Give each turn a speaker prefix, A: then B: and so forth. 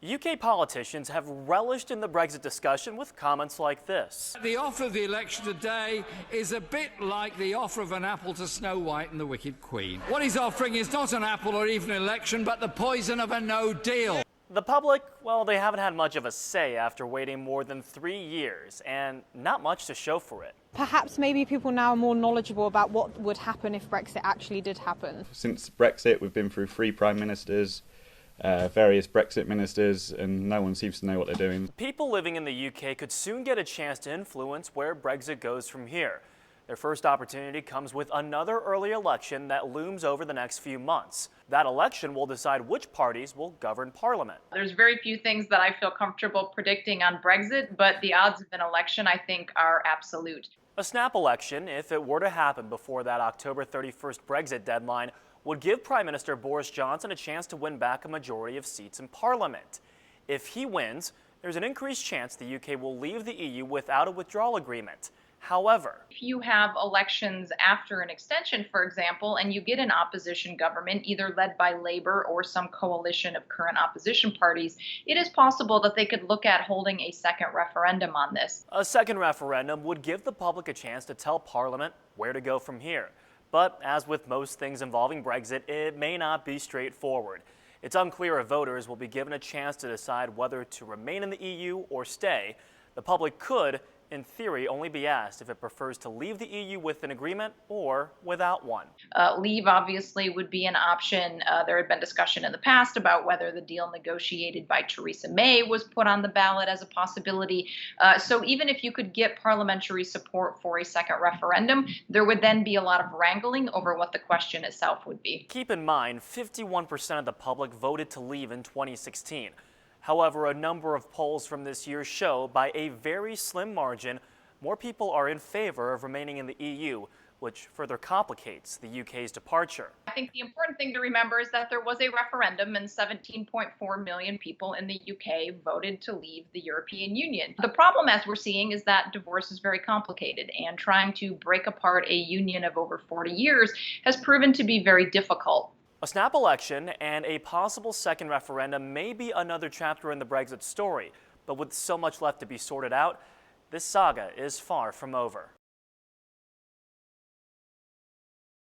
A: UK politicians have relished in the Brexit discussion with comments like this.
B: The offer of the election today is a bit like the offer of an apple to Snow White and the Wicked Queen. What he's offering is not an apple or even an election, but the poison of a no deal.
A: The public, well, they haven't had much of a say after waiting more than 3 years and not much to show for it.
C: Perhaps maybe people now are more knowledgeable about what would happen if Brexit actually did happen.
D: Since Brexit, we've been through 3 prime ministers, various Brexit ministers, and no one seems to know what they're doing.
A: People living in the UK could soon get a chance to influence where Brexit goes from here. Their first opportunity comes with another early election that looms over the next few months. That election will decide which parties will govern Parliament.
E: There's very few things that I feel comfortable predicting on Brexit, but the odds of an election, I think, are absolute.
A: A snap election, if it were to happen before that October 31st Brexit deadline, would give Prime Minister Boris Johnson a chance to win back a majority of seats in Parliament. If he wins, there's an increased chance the UK will leave the EU without a withdrawal agreement. However,
E: if you have elections after an extension, for example, and you get an opposition government, either led by Labour or some coalition of current opposition parties, it is possible that they could look at holding a second referendum on this.
A: A second referendum would give the public a chance to tell Parliament where to go from here. But as with most things involving Brexit, it may not be straightforward. It's unclear if voters will be given a chance to decide whether to remain in the EU or stay. The public could, in theory, only be asked if it prefers to leave the EU with an agreement or without one.
E: Leave, obviously, would be an option. There had been discussion in the past about whether the deal negotiated by Theresa May was put on the ballot as a possibility. So even if you could get parliamentary support for a second referendum, there would then be a lot of wrangling over what the question itself would be.
A: Keep in mind, 51% of the public voted to leave in 2016. However, a number of polls from this year show by a very slim margin more people are in favor of remaining in the EU, which further complicates the UK's departure.
E: I think the important thing to remember is that there was a referendum and 17.4 million people in the UK voted to leave the European Union. The problem, as we're seeing, is that divorce is very complicated, and trying to break apart a union of over 40 years has proven to be very difficult.
A: A snap election and a possible second referendum may be another chapter in the Brexit story, but with so much left to be sorted out, this saga is far from over.